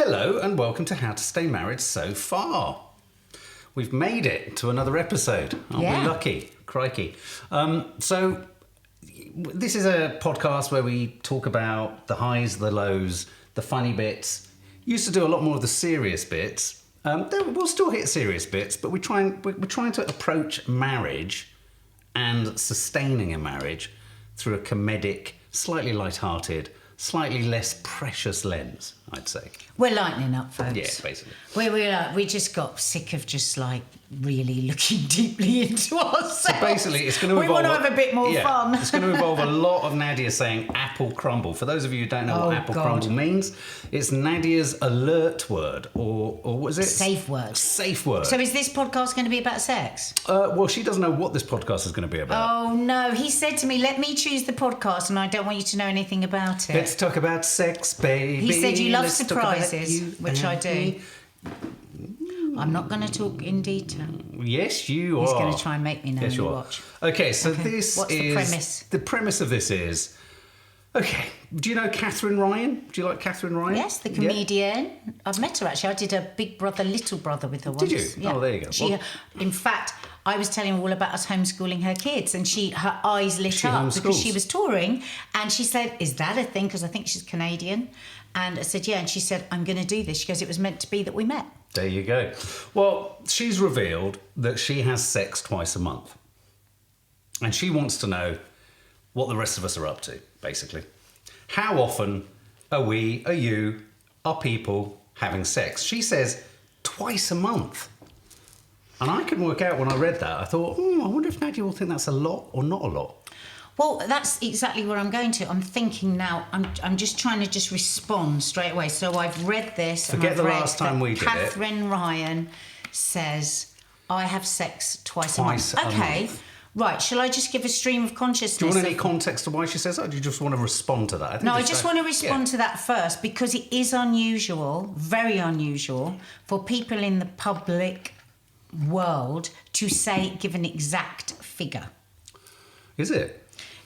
Hello and welcome to How to Stay Married So Far. We've made it to another episode. Aren't we lucky? Crikey. So this is a podcast where we talk about the highs, the lows, the funny bits. Used to do a lot more of the serious bits. We'll still hit serious bits, but we're trying to approach marriage and sustaining a marriage through a comedic, slightly light-hearted, slightly less precious lens, I'd say. We're lightening up, folks. Yeah, basically. We just got sick of just like really looking deeply into ourselves. So basically, it's going to involve... We want to have a bit more fun. It's going to involve a lot of Nadia saying apple crumble. For those of you who don't know what apple crumble means, it's Nadia's alert word, or what is it? Safe word. Safe word. So is this podcast going to be about sex? Well, she doesn't know what this podcast is going to be about. Oh, no. He said to me, let me choose the podcast and I don't want you to know anything about it. Let's talk about sex, baby. He said you love surprises, which I do. I'm not going to talk in detail. Yes, you are. He's going to try and make me know. Yes, you are. Watch. Okay, so this What's the premise? The premise of this is... Okay, do you know Catherine Ryan? Do you like Catherine Ryan? Yes, the comedian. Yeah. I've met her, actually. I did a Big Brother, Little Brother with her once. Did you? Yeah. Oh, there you go. In fact, I was telling her all about us homeschooling her kids, and her eyes lit up because she was touring, and she said, is that a thing? Because I think she's Canadian. And I said, yeah. And she said, I'm going to do this. She goes, it was meant to be that we met. There you go. Well, she's revealed that she has sex twice a month. And she wants to know what the rest of us are up to, basically. How often are you, people having sex? She says twice a month. And I couldn't work out when I read that. I thought, I wonder if Nadia will think that's a lot or not a lot. Well, that's exactly where I'm going to. I'm thinking now, I'm just trying to respond straight away. So I've read this. Forget and the last time we did it. Catherine Ryan says, I have sex twice a month. Okay. Right, shall I just give a stream of consciousness? Do you want any context to why she says that, or do you just want to respond to that? I just want to respond to that first, because it is unusual, very unusual, for people in the public world to give an exact figure. Is it?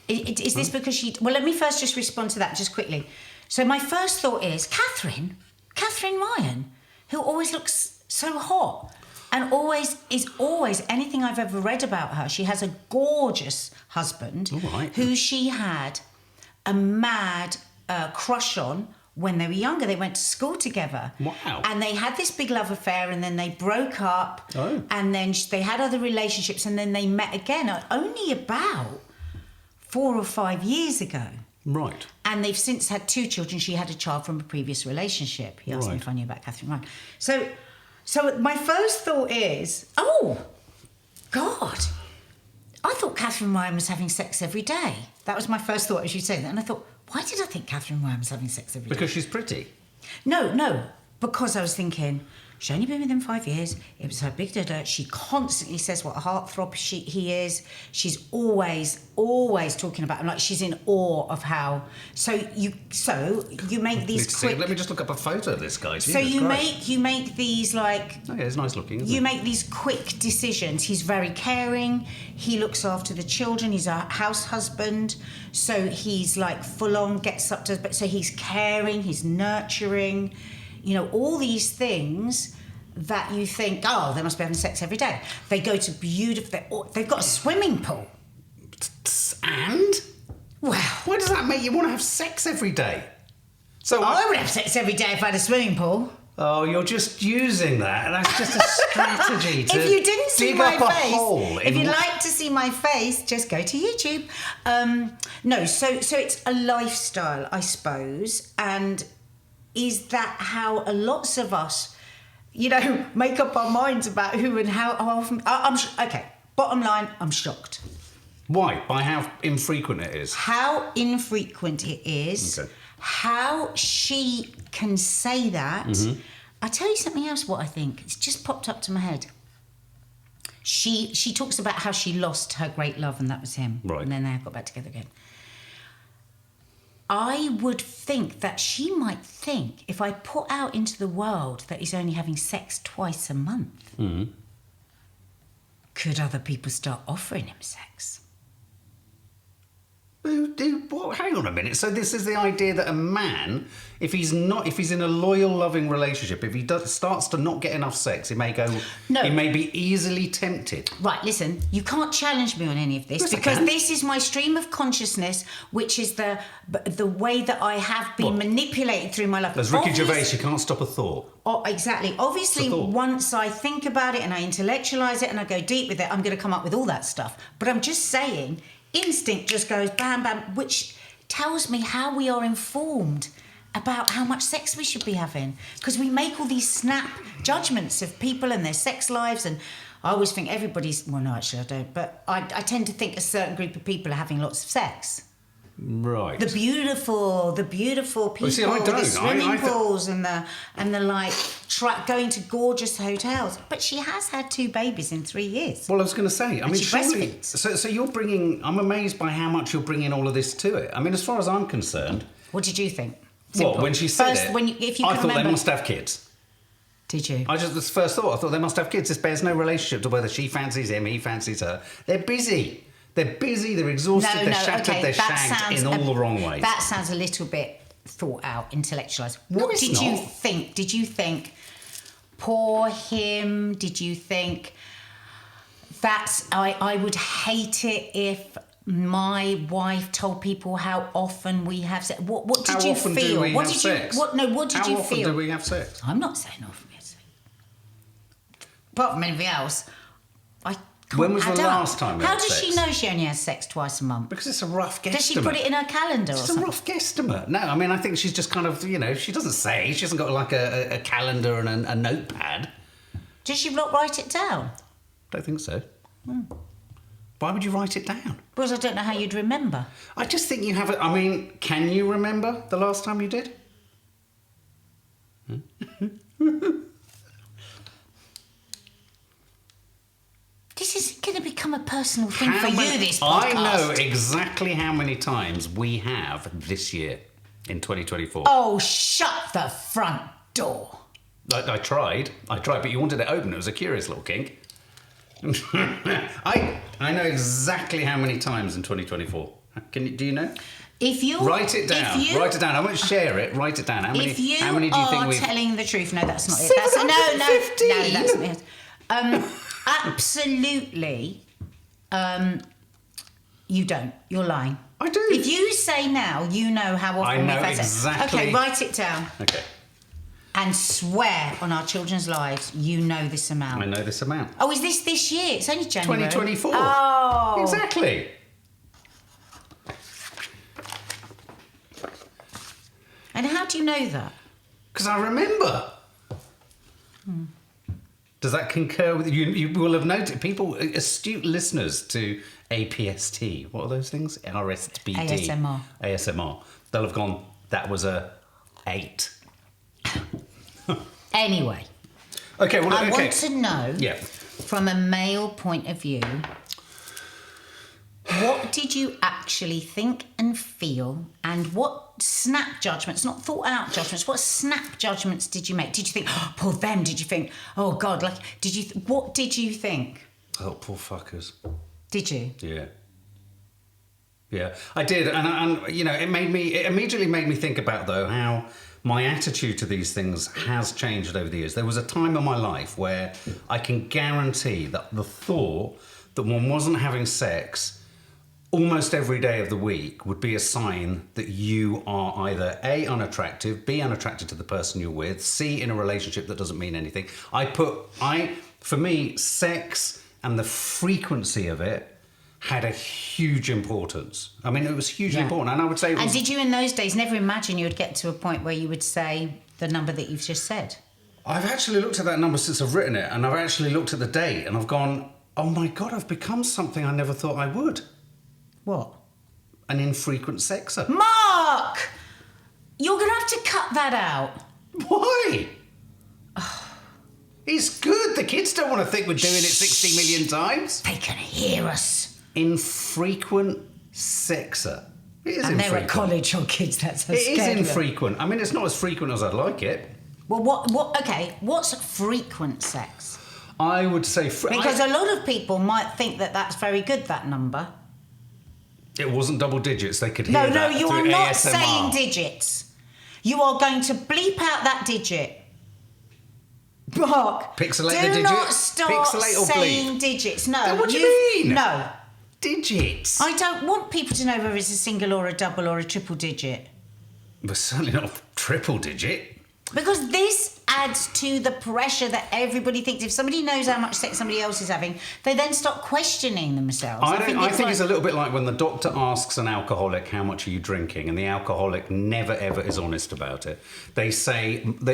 Is this because she... Well, let me first just respond to that just quickly. So my first thought is, Catherine Ryan, who always looks so hot and always anything I've ever read about her, she has a gorgeous husband who she had a mad crush on when they were younger. They went to school together. Wow. And they had this big love affair, and then they broke up. Oh. And then they had other relationships, and then they met again only about 4 or 5 years ago. Right. And they've since had 2 children. She had a child from a previous relationship. He asked me if I knew about Catherine Ryan. So my first thought is, oh, God, I thought Catherine Ryan was having sex every day. That was my first thought as you say that. And I thought, why did I think Catherine Ryan was having sex every day? Because she's pretty. No, because I was thinking, she's only been with him 5 years. It was her big da-da. She constantly says what a heartthrob he is. She's always talking about him. Like, she's in awe of how... So you make these quick... Let me just look up a photo of this guy. So you make these, like... Oh, yeah, it's nice looking, isn't You it? make these quick decisions. He's very caring. He looks after the children. He's a house husband. So he's, like, full-on, gets up to... So he's caring. He's nurturing. You know, all these things that you think, oh, they must be having sex every day. They go to beautiful... They've got a swimming pool. And? Well... Why does that make you want to have sex every day? So I would have sex every day if I had a swimming pool. Oh, you're just using that. That's just a strategy to if you didn't see dig my up face, a hole. If you'd like to see my face, just go to YouTube. So it's a lifestyle, I suppose. And is that how lots of us, make up our minds about who and how often... Okay, bottom line, I'm shocked. Why? By how infrequent it is? How infrequent it is. Okay. How she can say that. Mm-hmm. I'll tell you something else what I think. It's just popped up to my head. She talks about how she lost her great love, and that was him. Right. And then they got back together again. I would think that she might think, if I put out into the world that he's only having sex twice a month, could other people start offering him sex? Hang on a minute. So this is the idea that a man, if he's in a loyal, loving relationship, if he starts to not get enough sex, he may be easily tempted. Right, listen, you can't challenge me on any of this, yes, because this is my stream of consciousness, which is the way that I have been manipulated through my life. As Ricky Gervais, you can't stop a thought. Oh, exactly. Obviously, once I think about it and I intellectualise it and I go deep with it, I'm going to come up with all that stuff. But I'm just saying, instinct just goes bam, bam, which tells me how we are informed about how much sex we should be having. Because we make all these snap judgments of people and their sex lives, and I always think everybody's... Well, no, actually, I don't. But I tend to think a certain group of people are having lots of sex. Right. The beautiful people, see, I don't. the swimming pools and the like, going to gorgeous hotels. But she has had 2 babies in 3 years. Well, I was going to say, I mean, surely... breastfeeds. So you're bringing... I'm amazed by how much you're bringing all of this to it. I mean, as far as I'm concerned... What did you think? Well, when she said First, it, if you I can thought remember, they must have kids. Did you? This first thought, I thought they must have kids. This bears no relationship to whether she fancies him, he fancies her. They're busy. They're exhausted, they're shattered, okay, they're shagged in all the wrong ways. That sounds a little bit thought out, intellectualised. What did you think? Did you think, poor him? Did you think, I would hate it if my wife told people how often we have sex? What did you feel? How often do we have sex? What did you feel? How often do we have sex? I'm not saying often we have sex. Apart from anything else, When was the last time we had sex? How does she know she only has sex twice a month? Because it's a rough guesstimate. Does she put it in her calendar or something? It's a rough guesstimate. No, I mean, I think she's just kind of, she doesn't say. She hasn't got like a calendar and a notepad. Does she not write it down? Don't think so. Why would you write it down? Because I don't know how you'd remember. I just think you have it. I mean, can you remember the last time you did? This is going to become a personal thing for you, this podcast. I know exactly how many times we have this year in 2024. Oh, shut the front door. I tried, but you wanted it open. It was a curious little kink. I know exactly how many times in 2024. Do you know? If you write it down, write it down. I won't share it. Write it down. How many do you think we've? If you are telling the truth, no, that's not it. That's no, that's not it. Absolutely, you don't. You're lying. I do. If you say now, you know how often we've had sex. Exactly. Okay, write it down. Okay. And swear on our children's lives, you know this amount. I know this amount. Oh, is this year? It's only January. 2024. Oh. Exactly. And how do you know that? Because I remember. Does that concur with you? You will have noted, people, astute listeners to APST, what are those things? RSBD. ASMR. They'll have gone, that was a 8. Anyway. Okay, well, I want to know, from a male point of view, what did you actually think and feel, and what snap judgments, not thought out judgments, what snap judgments did you make? Did you think, oh, poor them? Did you think, oh God, what did you think? Oh, poor fuckers. Did you? Yeah, I did, and it immediately made me think about, though, how my attitude to these things has changed over the years. There was a time in my life where I can guarantee that the thought that one wasn't having sex almost every day of the week would be a sign that you are either A, unattractive, B, unattracted to the person you're with, C, in a relationship that doesn't mean anything. For me, sex and the frequency of it had a huge importance. I mean, it was hugely important, and I would say it was... And did you in those days never imagine you would get to a point where you would say the number that you've just said? I've actually looked at that number since I've written it, and I've actually looked at the date, and I've gone, oh my God, I've become something I never thought I would. What? An infrequent sexer. Mark! You're going to have to cut that out. Why? It's good. The kids don't want to think we're doing it 60 million times. They can hear us. Infrequent sexer. It is and infrequent. they're at college, your kids, that's so scary. It is infrequent. I mean, it's not as frequent as I'd like it. Well, what's frequent sex? I would say... Because a lot of people might think that that's very good, that number. It wasn't double digits. They could hear No, that you through are not ASMR. saying digits. You are going to bleep out that digit. Mark, Pixelate the digit. do not start Pixelate or saying bleep? digits. No. Then what do you mean? No. Digits. I don't want people to know whether it's a single or a double or a triple digit. But certainly not a triple digit. Because this adds to the pressure that everybody thinks. If somebody knows how much sex somebody else is having, they then start questioning themselves. I think it's a little bit like when the doctor asks an alcoholic, how much are you drinking? And the alcoholic never, ever is honest about it. They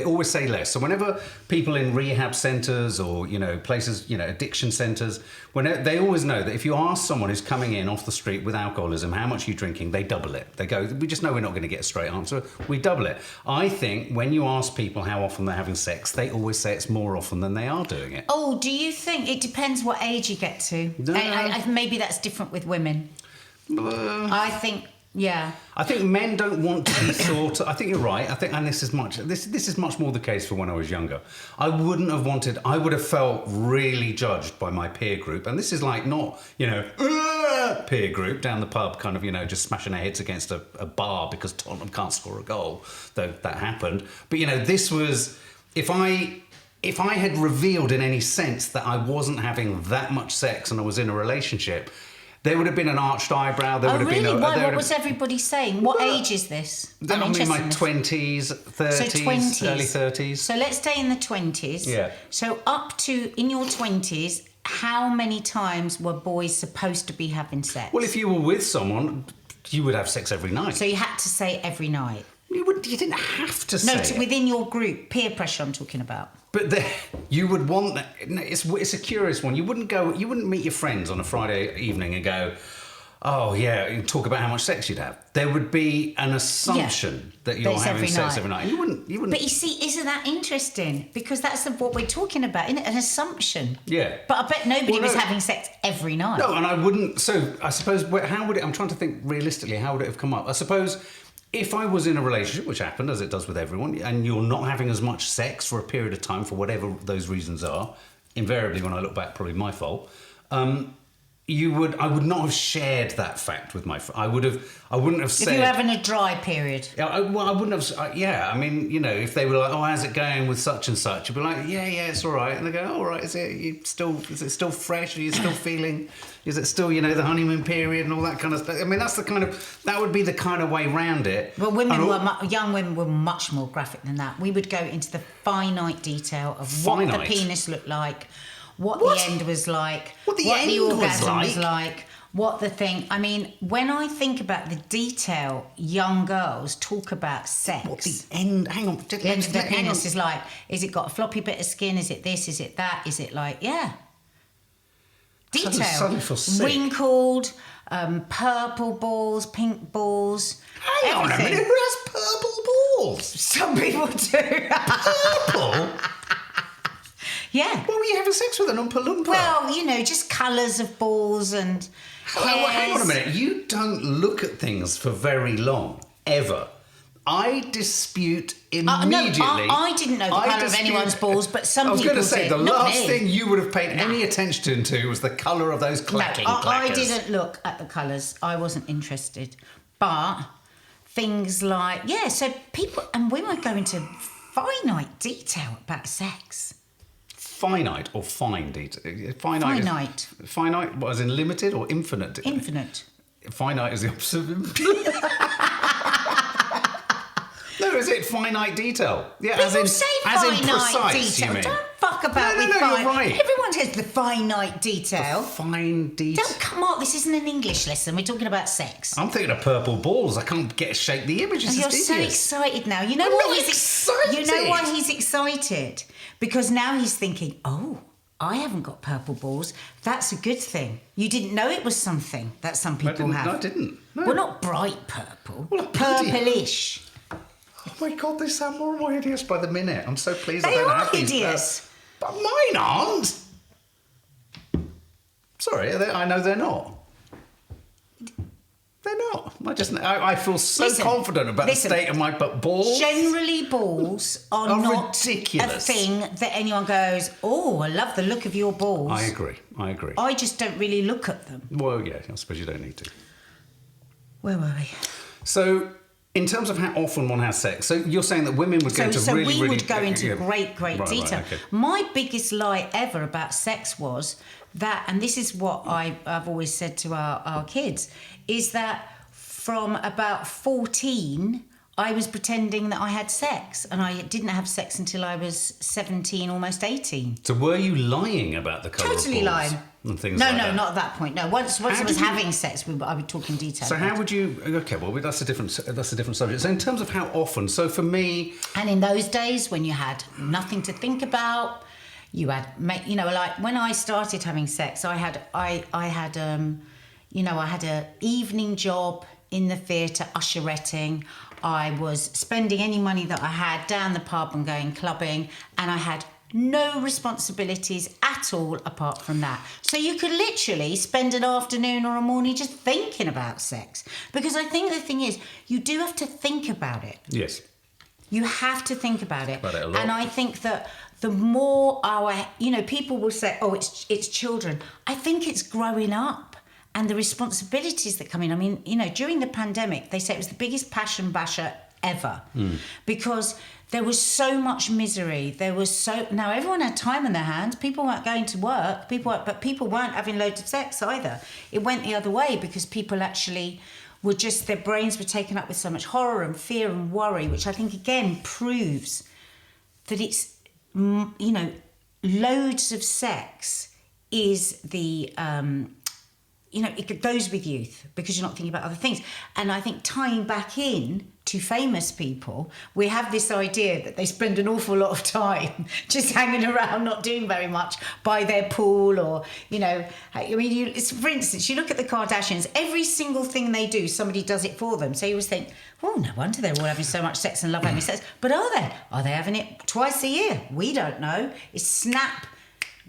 always say less. So whenever people in rehab centres or, places, addiction centres, they always know that if you ask someone who's coming in off the street with alcoholism, how much are you drinking? They double it. They go, we just know we're not going to get a straight answer. We double it. I think when you ask people how often they're having sex, they always say it's more often than they are doing it. Oh, do you think it depends what age you get to? No. Maybe that's different with women. I think, yeah. I think men don't want to be thought. I think you're right. I think, and this is much more the case for when I was younger. I would have felt really judged by my peer group, and this is like not peer group down the pub, kind of just smashing our heads against a bar because Tottenham can't score a goal. Though that happened, but this was if I had revealed in any sense that I wasn't having that much sex and I was in a relationship, there would have been an arched eyebrow. There would have been what was everybody saying? What age is this? I mean, my 20s, 30s, so 20s. Early 30s. So let's stay in the 20s. Yeah. So up to, in your 20s, how many times were boys supposed to be having sex? Well, if you were with someone, you would have sex every night. So you had to say every night? You didn't have to say it. Within your group, peer pressure I'm talking about. But you would want that. It's a curious one. You wouldn't meet your friends on a Friday evening and go, oh yeah, and talk about how much sex you'd have. There would be an assumption that you're having sex every night. And you wouldn't. But you see, isn't that interesting? Because that's what we're talking about, isn't it? An assumption. Yeah. But I bet nobody was having sex every night. No, and I wouldn't. So I suppose how would it? I'm trying to think realistically. How would it have come up? I suppose. If I was in a relationship, which happened, as it does with everyone, and you're not having as much sex for a period of time, for whatever those reasons are, invariably, when I look back, probably my fault, I would not have shared that fact with my friend. I wouldn't have said... If you were having a dry period. I wouldn't have... I mean, if they were like, oh, how's it going with such and such? You'd be like, yeah, it's all right. And they go, all right, is it still fresh? Are you still feeling... Is it still, the honeymoon period and all that kind of stuff? I mean, that would be the kind of way round it. Well, young women were much more graphic than that. We would go into the finite detail of what the penis looked like, what the end was like, what the orgasm was like, what the thing... I mean, when I think about the detail young girls talk about sex... What the end... Hang on. The end of the penis is like, is it got a floppy bit of skin? Is it this? Is it that? Is it like... Yeah. Detail. Wrinkled, purple balls, pink balls. Hang on a minute, who has purple balls? Some people do. Purple? Yeah. What were you having sex with, an Oompa Loompa? Well, just colours of balls and hairs. Well, hang on a minute. You don't look at things for very long, ever. I dispute immediately. I didn't know the colour of anyone's balls, but some people did. I was going to say, the last thing you would have paid any attention to was the colour of those clackers. I didn't look at the colours. I wasn't interested. But things like, so people and women go into finite detail about sex. Finite or fine detail? Finite. Finite, what, as in limited or infinite? Infinite. Finite is the opposite of No, is it finite detail? Yeah, People say finite precise, detail. You mean? Don't fuck about with you're right. Everyone says the finite detail. The fine detail. Don't come on, this isn't an English lesson. We're talking about sex. I'm thinking of purple balls. I can't shake the image. You're so excited now. You know why he's excited? You know why he's excited? Because now he's thinking, oh, I haven't got purple balls. That's a good thing. You didn't know it was something that some people have. No, I didn't. No. Well, not bright purple. Well, purplish. Oh my God, they sound more and more hideous by the minute. I'm so pleased they I don't are have these. Hideous. But mine aren't. Sorry, I know they're not. They're not. I feel so confident about the state of my balls. Generally, balls are not ridiculous. A thing that anyone goes, oh, I love the look of your balls. I agree. I just don't really look at them. Well, yeah, I suppose you don't need to. Where were we? So, in terms of how often one has sex, so you're saying that women would go into So really, we really... would go into great Right, detail. okay. My biggest lie ever about sex was that, and this is what I've always said to our kids, is that from about 14, I was pretending that I had sex, and I didn't have sex until I was 17, almost 18. So were you lying about the colour Totally of balls lying. and things No, like no, that? not at that point. No, once I was having sex, I would talk in detail. So how would you... Okay, well, that's a different subject. So in terms of how often, so for me... And in those days, when you had nothing to think about, you had, like when I started having sex, I had an evening job in the theatre, usheretting. I was spending any money that I had down the pub and going clubbing, and I had no responsibilities at all apart from that. So you could literally spend an afternoon or a morning just thinking about sex. Because I think the thing is, you do have to think about it. Yes. You have to think about it. About it a lot. And I think that the more people will say, oh, it's children. I think it's growing up. And the responsibilities that come in. I mean, during the pandemic, they say it was the biggest passion basher ever because there was so much misery. Now everyone had time on their hands. People weren't going to work. But people weren't having loads of sex either. It went the other way because people actually were just, their brains were taken up with so much horror and fear and worry, which I think again proves that it's, loads of sex is the... it goes with youth because you're not thinking about other things. And I think tying back in to famous people, we have this idea that they spend an awful lot of time just hanging around, not doing very much by their pool or, for instance, you look at the Kardashians, every single thing they do, somebody does it for them. So you always think, well, no wonder they're all having so much sex and love having sex. But are they? Are they having it twice a year? We don't know. It's snap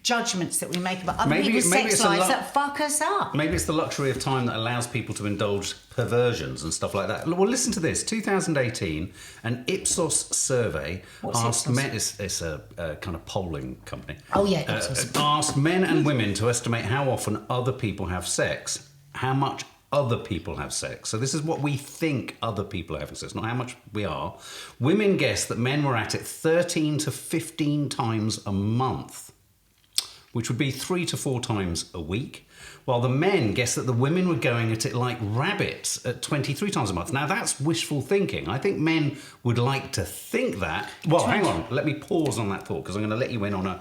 judgments that we make about other people's sex lives that fuck us up. Maybe it's the luxury of time that allows people to indulge perversions and stuff like that. Well, listen to this. 2018, an Ipsos survey asked men... It's a kind of polling company. Oh, yeah, Ipsos. Asked men and women to estimate how often other people have sex, how much other people have sex. So this is what we think other people are having sex, not how much we are. Women guessed that men were at it 13 to 15 times a month, which would be 3 to 4 times a week, while the men guessed that the women were going at it like rabbits at 23 times a month. Now, that's wishful thinking. I think men would like to think that. Well, hang on. Let me pause on that thought, because I'm going to let you in on a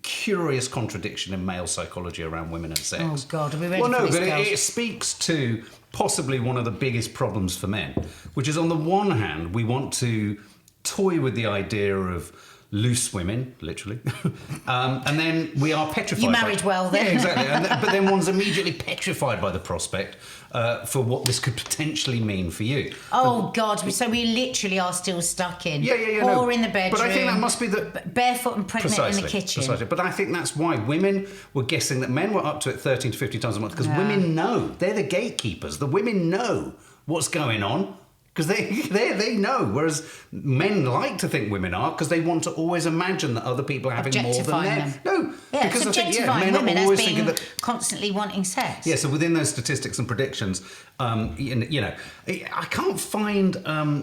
curious contradiction in male psychology around women and sex. Oh, God, are we ready for this? Well, no, but it speaks to possibly one of the biggest problems for men, which is, on the one hand, we want to toy with the idea of loose women, literally, and then we are petrified. You married well then. Yeah, exactly. But then one's immediately petrified by the prospect for what this could potentially mean for you. Oh, God. So we literally are still stuck in. Yeah. Or in the bedroom. But I think that must be the... Barefoot and pregnant in the kitchen. Precisely. But I think that's why women were guessing that men were up to it 13 to 50 times a month, because women know. They're the gatekeepers. The women know what's going on. Because they know, whereas men like to think women are, because they want to always imagine that other people are having more than them. No, because objectifying men women are always as being thinking that constantly wanting sex. Yeah, so within those statistics and predictions, I can't find.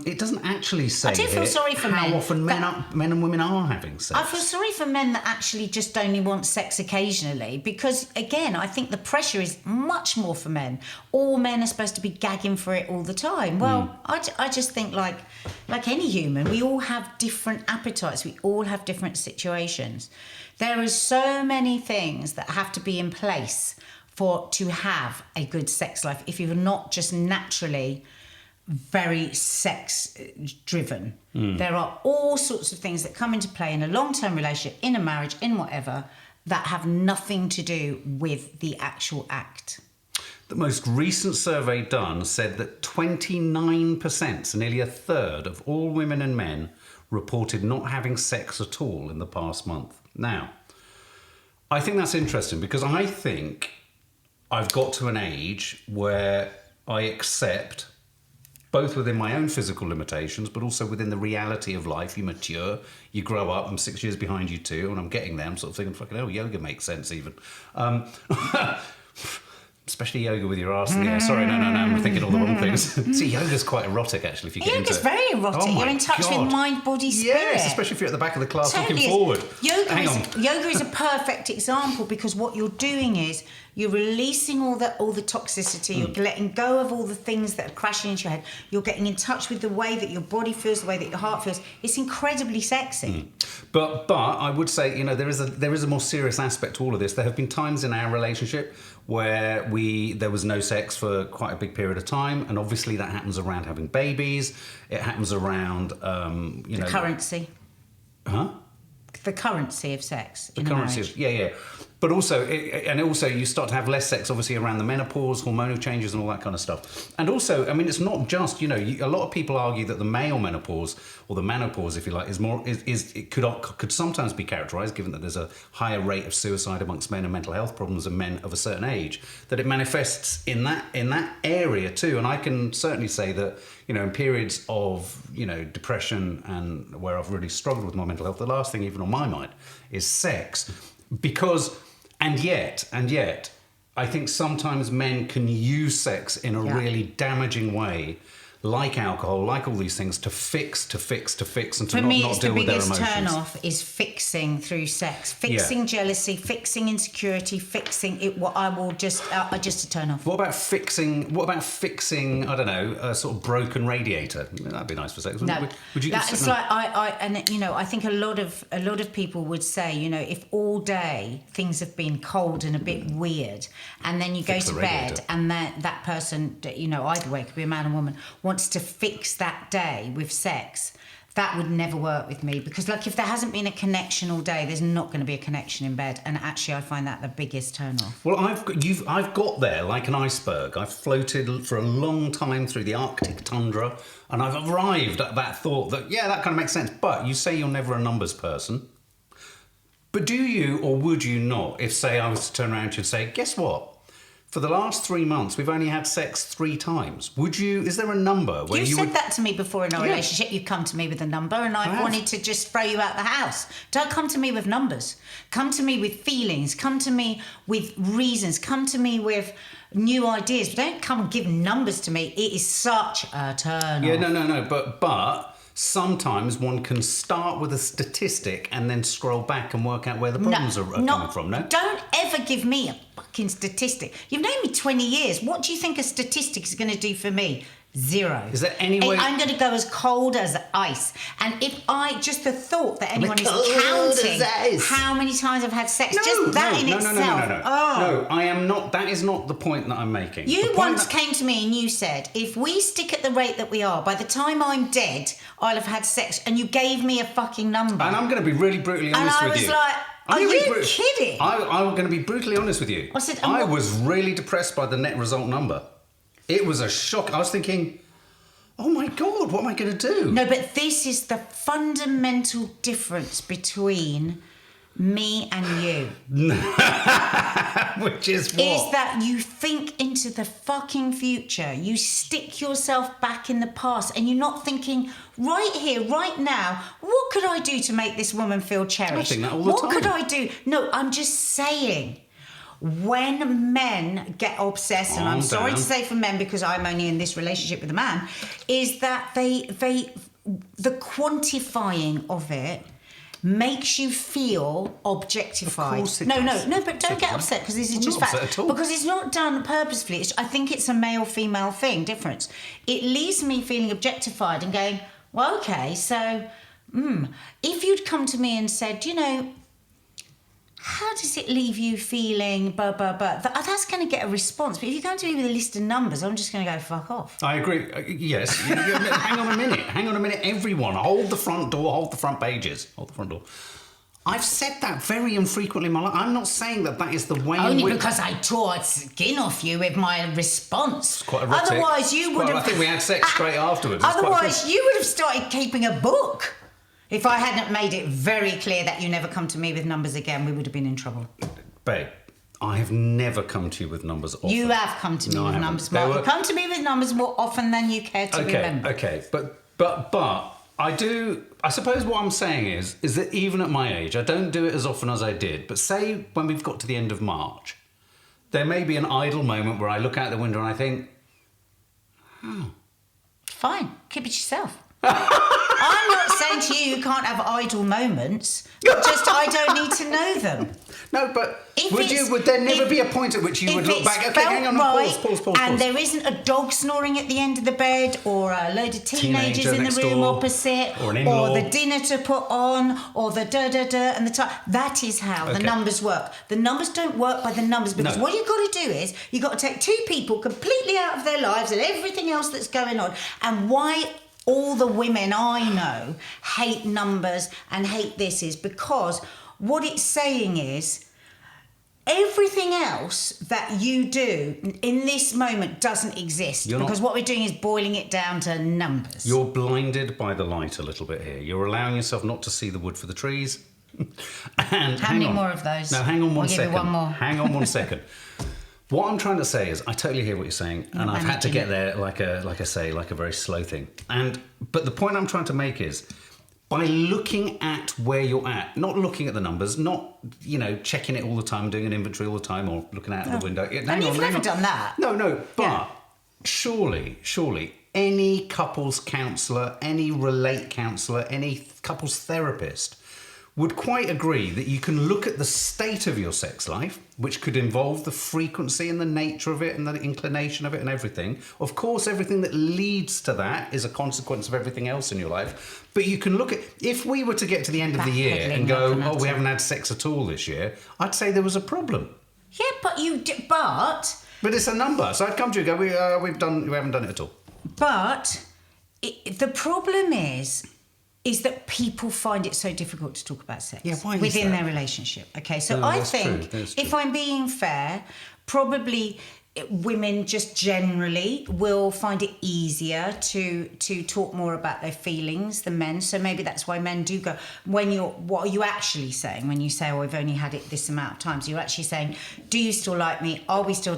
It doesn't actually say. I do feel sorry for how often men and women are having sex. I feel sorry for men that actually just only want sex occasionally, because again, I think the pressure is much more for men. All men are supposed to be gagging for it all the time. Well, I just think like any human, we all have different appetites. We all have different situations. There are so many things that have to be in place to have a good sex life if you're not just naturally very sex driven. There are all sorts of things that come into play in a long-term relationship, in a marriage, in whatever, that have nothing to do with the actual act. The most recent survey done said that 29%, so nearly a third of all women and men, reported not having sex at all in the past month. Now, I think that's interesting, because I think I've got to an age where I accept, both within my own physical limitations, but also within the reality of life. You mature, you grow up. I'm 6 years behind you too, and I'm getting there. I'm sort of thinking, fucking hell, yoga makes sense even. especially yoga with your arse in the air. Sorry, no, I'm thinking all the wrong things. See, yoga's quite erotic, actually, if you get into it. Yoga's very erotic. You're in touch with mind, body, spirit. Yes, especially if you're at the back of the class Totally looking is. forward. Yoga is a perfect example because what you're doing is you're releasing all the toxicity. You're letting go of all the things that are crashing into your head. You're getting in touch with the way that your body feels, the way that your heart feels. It's incredibly sexy. But I would say, you know, there is a more serious aspect to all of this. There have been times in our relationship where there was no sex for quite a big period of time, and obviously that happens around having babies. It happens around The currency. Huh? The currency of sex. The currency of, yeah. But also, you start to have less sex, obviously, around the menopause, hormonal changes, and all that kind of stuff. And also, I mean, it's not just, you know, a lot of people argue that the male menopause, or the menopause, if you like, it could sometimes be characterised, given that there's a higher rate of suicide amongst men and mental health problems in men of a certain age, that it manifests in that area too. And I can certainly say that, you know, in periods of, you know, depression and where I've really struggled with my mental health, the last thing even on my mind is sex, because. And yet, I think sometimes men can use sex in a really damaging way, like alcohol, like all these things, to fix, and to not deal with their emotions. For me, it's the biggest turn-off is fixing through sex. Fixing jealousy, fixing insecurity, fixing it. What I will just a turn-off. What about fixing? I don't know, a sort of broken radiator. That'd be nice for sex. No, would you? It's like and you know, I think a lot of people would say, you know, if all day things have been cold and a bit weird, and then you go to bed, and that person, you know, either way, it could be a man or woman, wants to fix that day with sex, that would never work with me, because like if there hasn't been a connection all day, there's not going to be a connection in bed, and actually I find that the biggest turn off. Well, I've got there like an iceberg. I've floated for a long time through the Arctic tundra, and I've arrived at that thought that that kind of makes sense. But you say you're never a numbers person, but do you, or would you not, if say I was to turn around to you and say, guess what? For the last 3 months, we've only had sex 3 times. Would you? Is there a number where you said that to me before in our relationship? You've come to me with a number, and I've wanted to just throw you out the house. Don't come to me with numbers. Come to me with feelings. Come to me with reasons. Come to me with new ideas. But don't come and give numbers to me. It is such a turn off. Yeah, no. But sometimes one can start with a statistic and then scroll back and work out where the problems are coming from, no? Don't ever give me a fucking statistic. You've known me 20 years. What do you think a statistic is going to do for me? 0. Is there any way... I'm going to go as cold as ice. And if just the thought that anyone is counting how many times I've had sex, itself. No, I am not. That is not the point that I'm making. You once came to me and you said, if we stick at the rate that we are, by the time I'm dead, I'll have had sex. And you gave me a fucking number. And I'm going to be really brutally honest with you. And I was like... Are you kidding? I'm going to be brutally honest with you. I was really depressed by the net result number. It was a shock. I was thinking, oh my God, what am I going to do? No, but this is the fundamental difference between me and you. Which is what? Is that you think into the fucking future. You stick yourself back in the past, and you're not thinking, right here, right now, what could I do to make this woman feel cherished? I think that all the time. What could I do? No, I'm just saying. When men get obsessed, and I'm sorry to say for men because I'm only in this relationship with a man, is that the quantifying of it makes you feel objectified. Of course it does. No, but So don't get upset because this is just not fact. upset at all. Because it's not done purposefully. I think it's a male-female thing, difference. It leaves me feeling objectified and going, well, okay, so, if you'd come to me and said, you know, how does it leave you feeling, that's going to get a response. But if you come to me with a list of numbers, I'm just going to go, fuck off. I agree. Yes. Hang on a minute. Everyone, hold the front door, hold the front pages. Hold the front door. I've said that very infrequently in my life. I'm not saying that is the way... Only because I tore skin off you with my response. It's quite erotic. Otherwise, you would have... I think we had sex straight afterwards. Otherwise, you would have started keeping a book. If I hadn't made it very clear that you never come to me with numbers again, we would have been in trouble. Babe, I have never come to you with numbers often. You have come to me with numbers more. You come to me with numbers more often than you care to remember. Okay, but I suppose what I'm saying is that even at my age, I don't do it as often as I did, but say when we've got to the end of March, There may be an idle moment where I look out the window and I think, oh. Fine, keep it yourself. I'm not saying to you can't have idle moments, just I don't need to know them. No, but would there never be a point at which you would look back? Okay, hang on, pause. And there isn't a dog snoring at the end of the bed, or a load of teenagers in the room opposite, or the dinner to put on, or the da-da-da and the time. That is how the numbers work. The numbers don't work by the numbers, because what you've got to do is you've got to take two people completely out of their lives and everything else that's going on. And why all the women I know hate numbers and hate this is because what it's saying is everything else that you do in this moment doesn't exist, because what we're doing is boiling it down to numbers. You're blinded by the light a little bit here. You're allowing yourself not to see the wood for the trees. And how many more of those? No, hang on one second. I'll give you one more. Hang on one second. What I'm trying to say is, I totally hear what you're saying, and I've had to get there, like a very slow thing. But the point I'm trying to make is, by looking at where you're at, not looking at the numbers, not checking it all the time, doing an inventory all the time, or looking out the window. And you've never done that. No. But surely, any couples counsellor, any relate counsellor, any couples therapist would quite agree that you can look at the state of your sex life, which could involve the frequency and the nature of it and the inclination of it and everything. Of course, everything that leads to that is a consequence of everything else in your life. But you can look at, if we were to get to the end of the year and go, we haven't had sex at all this year, I'd say there was a problem. Yeah, but it's a number. So I'd come to you and go, we haven't done it at all. But the problem is that people find it so difficult to talk about sex within their relationship. Okay, so I think, if I'm being fair, probably women just generally will find it easier to talk more about their feelings than men. So maybe that's why men do go, what are you actually saying when you say, I've only had it this amount of times? You're actually saying, do you still like me? Are we still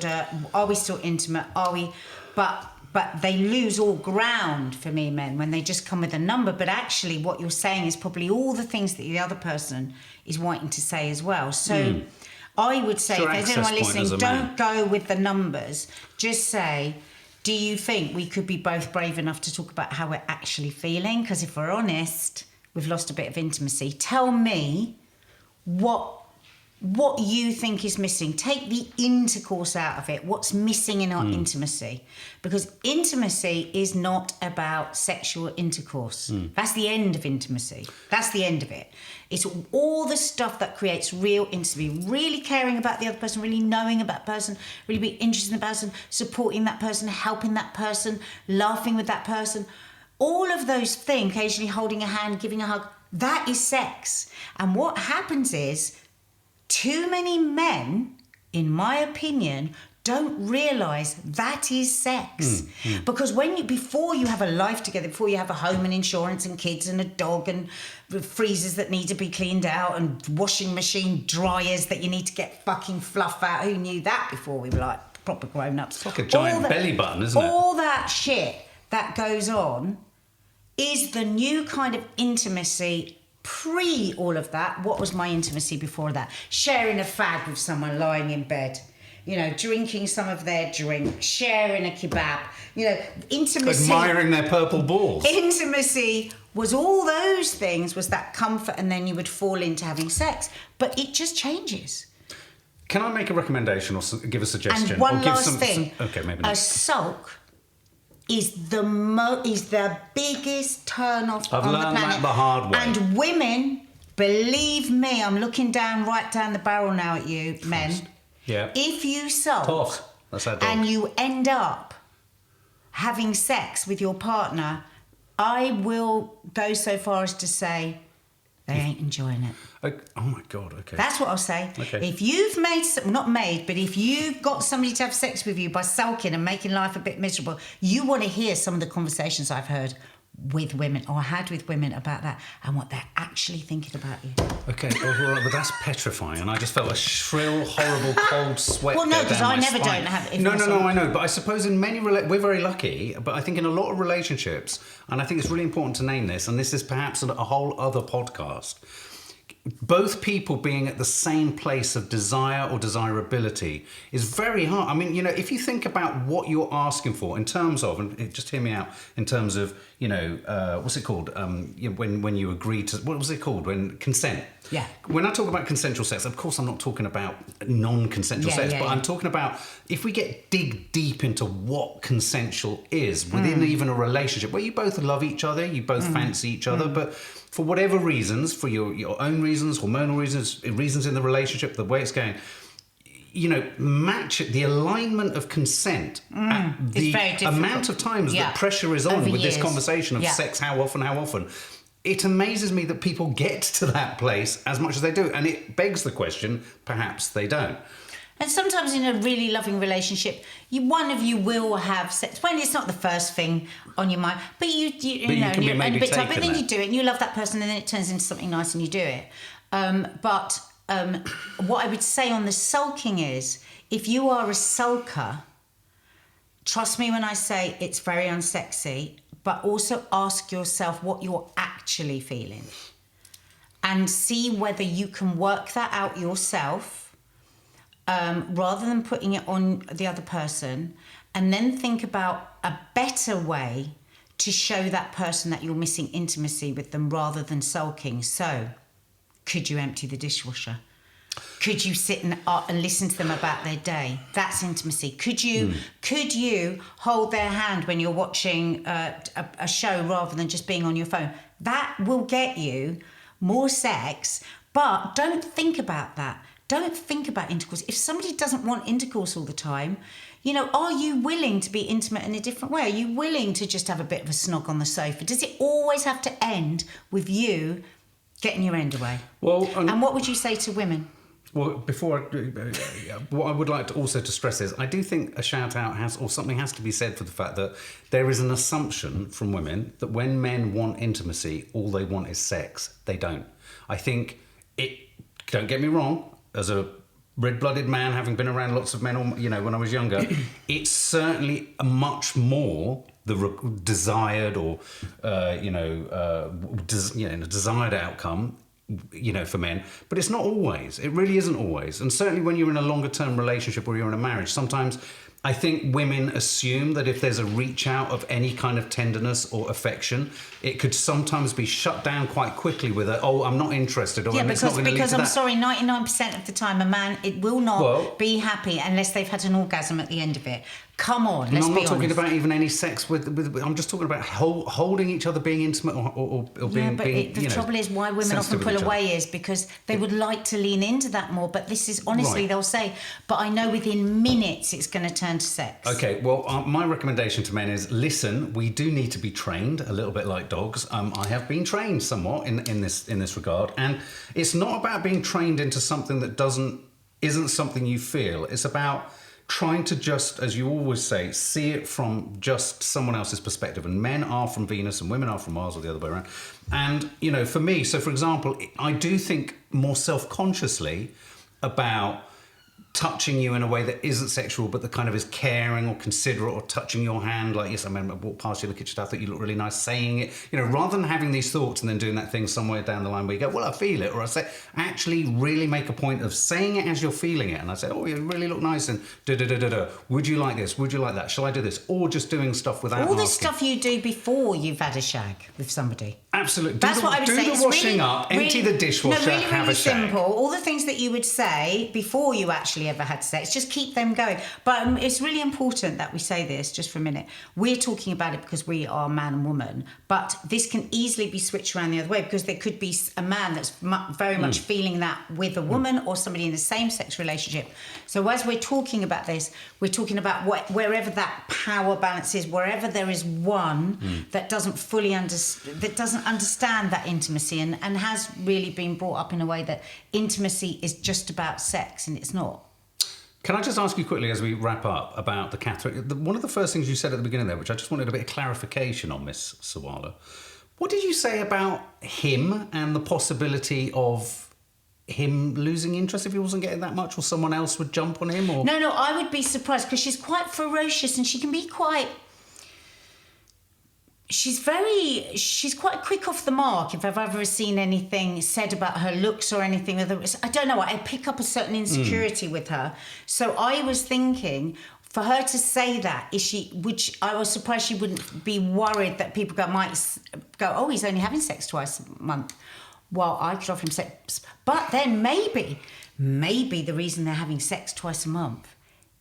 intimate? But they lose all ground for me, men, when they just come with a number. But actually what you're saying is probably all the things that the other person is wanting to say as well. So I would say, if there's anyone listening, don't go with the numbers. Just say, do you think we could be both brave enough to talk about how we're actually feeling? Because if we're honest, we've lost a bit of intimacy. Tell me what you think is missing. Take the intercourse out of it. What's missing in our intimacy? Because intimacy is not about sexual intercourse. That's the end of intimacy. That's the end of it. It's all the stuff that creates real intimacy. Really caring about the other person, really knowing about that person, really being interested in the person, supporting that person, helping that person, laughing with that person. All of those things, occasionally holding a hand, giving a hug, that is sex. And what happens is, too many men, in my opinion, don't realise that is sex. Because before you have a life together, before you have a home and insurance and kids and a dog and freezers that need to be cleaned out and washing machine dryers that you need to get fucking fluff out. Who knew that before we were like proper grown-ups? It's like a giant belly button, isn't it? All that shit that goes on is the new kind of intimacy. Pre all of that, what was my intimacy before that? Sharing a fag with someone lying in bed, drinking some of their drink, sharing a kebab, intimacy. Admiring their purple balls. Intimacy was all those things, was that comfort, and then you would fall into having sex. But it just changes. Can I make a recommendation or give a suggestion? And one last thing. Okay, maybe not. A sulk is the biggest turn off on the planet. I've learned that the hard way. And women, believe me, I'm looking right down the barrel now at you, men. Yeah. If you sulk and you end up having sex with your partner, I will go so far as to say they ain't enjoying it. Oh my God, okay. That's what I'll say. Okay. If you've but if you've got somebody to have sex with you by sulking and making life a bit miserable, you want to hear some of the conversations I've heard with women, or had with women, about that and what they're actually thinking about you. Okay, well, but that's petrifying, and I just felt a shrill, horrible, cold sweat. Well, no, because I never spine. don't have. No, I know, but I suppose in many we're very lucky, but I think in a lot of relationships, and I think it's really important to name this, and this is perhaps a whole other podcast. both people being at the same place of desire or desirability is very hard. I mean, if you think about what you're asking for in terms of, and just hear me out, in terms of, what's it called? When you agree to, what was it called? When consent. Yeah. When I talk about consensual sex, of course I'm not talking about non-consensual sex, but I'm talking about if we dig deep into what consensual is within even a relationship where you both love each other, you both fancy each other, but for whatever reasons, for your own reasons, hormonal reasons in the relationship, the way it's going, match it, the alignment of consent, the amount of times that pressure is on with this conversation of sex, how often. It amazes me that people get to that place as much as they do. And it begs the question, perhaps they don't. And sometimes in a really loving relationship, one of you will have sex when it's not the first thing on your mind, but you know, and you're a bit tired, but then you do it and you love that person and then it turns into something nice and you do it. But what I would say on the sulking is, if you are a sulker, trust me when I say it's very unsexy, but also ask yourself what you're actually feeling and see whether you can work that out yourself. Rather than putting it on the other person, and then think about a better way to show that person that you're missing intimacy with them rather than sulking. So, could you empty the dishwasher? Could you sit and listen to them about their day? That's intimacy. Could you hold their hand when you're watching a show rather than just being on your phone? That will get you more sex, but don't think about that. Don't think about intercourse. If somebody doesn't want intercourse all the time, are you willing to be intimate in a different way? Are you willing to just have a bit of a snog on the sofa? Does it always have to end with you getting your end away? Well, and what would you say to women? Well, what I would like to also to stress is, I do think a shout out something has to be said for the fact that there is an assumption from women that when men want intimacy, all they want is sex. They don't. I think don't get me wrong, as a red-blooded man, having been around lots of men, when I was younger, it's certainly a much more the desired or, desired outcome, for men. But it's not always. It really isn't always. And certainly when you're in a longer-term relationship or you're in a marriage, sometimes I think women assume that if there's a reach out of any kind of tenderness or affection, it could sometimes be shut down quite quickly with I'm not interested. Or it's not going to lead to I'm sorry, 99% of the time a man will not be happy unless they've had an orgasm at the end of it. Come on, let's be honest. I'm not talking about even any sex with I'm just talking about holding each other, being intimate or being... The trouble is why women often pull away is because they would like to lean into that more, but this is, honestly, they'll say, but I know within minutes it's going to turn to sex. Okay, well, my recommendation to men is, listen, we do need to be trained, a little bit like dogs. I have been trained somewhat in this regard, and it's not about being trained into something that isn't something you feel. It's about trying to just, as you always say, see it from just someone else's perspective. And men are from Venus and women are from Mars, or the other way around. And, for me, so for example, I do think more self-consciously about touching you in a way that isn't sexual, but that kind of is caring or considerate, or touching your hand, like, yes, I remember I walked past you, look at your stuff, I thought you look really nice, saying it, rather than having these thoughts and then doing that thing somewhere down the line where you go, well, I feel it, or I say, actually really make a point of saying it as you're feeling it. And I say, oh, you really look nice, and da-da-da-da-da, would you like this, would you like that, shall I do this, or just doing stuff without asking. All the stuff you do before you've had a shag with somebody. Absolutely. That's what I would say. Do the washing up, empty the dishwasher, have a shag. Simple. All the things that you would say before you actually ever had sex, just keep them going. But it's really important that we say this just for a minute. We're talking about it because we are man and woman, but this can easily be switched around the other way, because there could be a man that's very much feeling that with a woman or somebody in the same sex relationship. So as we're talking about this, we're talking about wherever that power balance is, wherever there is one that doesn't fully understand that intimacy and has really been brought up in a way that intimacy is just about sex, and it's not. Can I just ask you quickly as we wrap up about the Catherine? One of the first things you said at the beginning there, which I just wanted a bit of clarification on, Miss Sawalha. What did you say about him and the possibility of him losing interest if he wasn't getting that much, or someone else would jump on him? Or No, I would be surprised, because she's quite ferocious and she can be quite... she's quite quick off the mark if I've ever seen anything said about her looks or anything. I don't know, I pick up a certain insecurity with her. So I was thinking, for her to say that, which I was surprised she wouldn't be worried that people might go, oh, he's only having sex twice a month. Well, I could offer him sex. But then maybe the reason they're having sex twice a month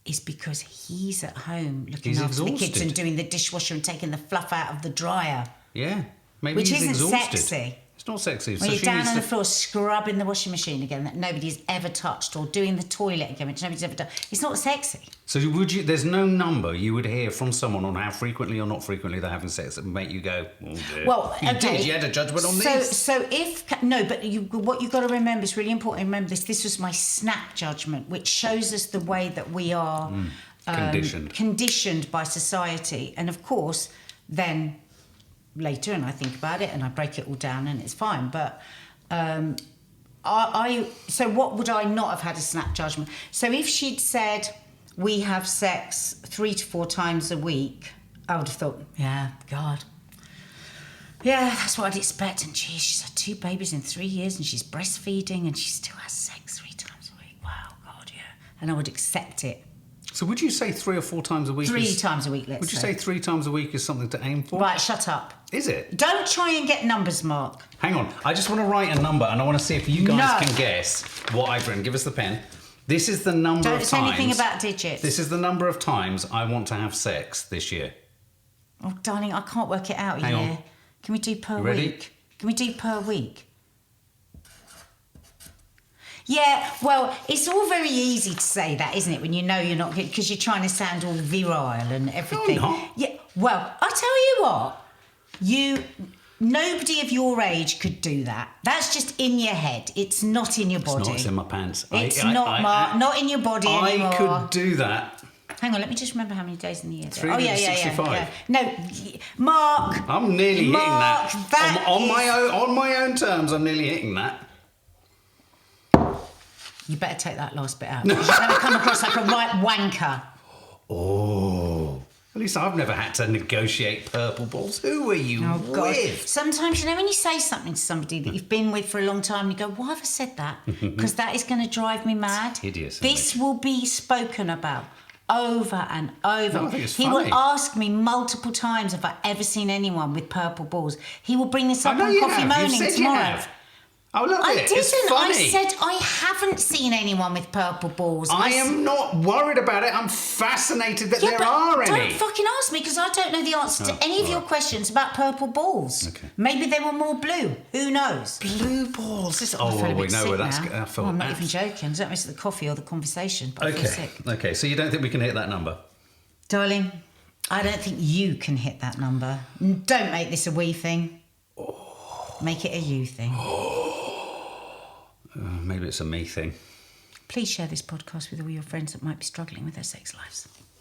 is because he's at home looking after the kids and doing the dishwasher and taking the fluff out of the dryer. Yeah, maybe which he's isn't exhausted. Sexy. It's not sexy. When you're down on the floor scrubbing the washing machine again that nobody's ever touched, or doing the toilet again which nobody's ever done. It's not sexy. So there's no number you would hear from someone on how frequently or not frequently they're having sex that would make you go, oh dear. Well, okay. You had a judgment on this. So what you've got to remember, it's really important to remember this was my snap judgment, which shows us the way that we are conditioned by society. And of course, then later, and I think about it and I break it all down and it's fine. But so what would I not have had a snap judgment? So if she'd said, we have sex 3 to 4 times a week, I would have thought, yeah, God. Yeah, that's what I'd expect. And geez, she's had 2 babies in 3 years and she's breastfeeding and she still has sex 3 times a week. Wow, God, yeah. And I would accept it. So would you say 3 or 4 times a week? 3 times a week, let's say. Would you say 3 times a week is something to aim for? Right, shut up. Is it? Don't try and get numbers, Mark. Hang on. I just want to write a number and I want to see if you guys can guess what I've written. Give us the pen. This is the number of times... Don't say anything about digits. This is the number of times I want to have sex this year. Oh, darling, I can't work it out. Hang on. Can we do per ready? week? Can we do per week? Yeah, well, it's all very easy to say that, isn't it? When you know you're not good, because you're trying to sound all virile and everything. No, I'm not. Yeah. Well, I'll tell you what. Nobody of your age could do that. That's just in your head. It's not in your body. It's not. It's in my pants. It's not in your body anymore. I could do that. Hang on, let me just remember how many days in the year. 365. Yeah. No, Mark. I'm nearly hitting that. That on my own terms, I'm nearly hitting that. You better take that last bit out. You're going to come across like a right wanker. Oh. At least I've never had to negotiate purple balls. Who are you with? Sometimes, when you say something to somebody that you've been with for a long time, you go, why have I said that? Because that is going to drive me mad. It's hideous. This will be spoken about over and over. No, I think it's he funny. will ask me multiple times if I've ever seen anyone with purple balls. He will bring this up on you Coffee have. Moaning You said tomorrow. You have. I love it. I didn't. It's funny. I said I haven't seen anyone with purple balls. I am not worried about it. I'm fascinated that there are any. Don't fucking ask me because I don't know the answer to any of your questions about purple balls. Okay. Maybe they were more blue. Who knows? Blue balls. I feel a bit sick now. I'm I'm not even joking. I don't miss the coffee or the conversation, but I feel sick. Okay, so you don't think we can hit that number? Darling, I don't think you can hit that number. Don't make this a we thing. Make it a you thing. Maybe it's a me thing. Please share this podcast with all your friends that might be struggling with their sex lives.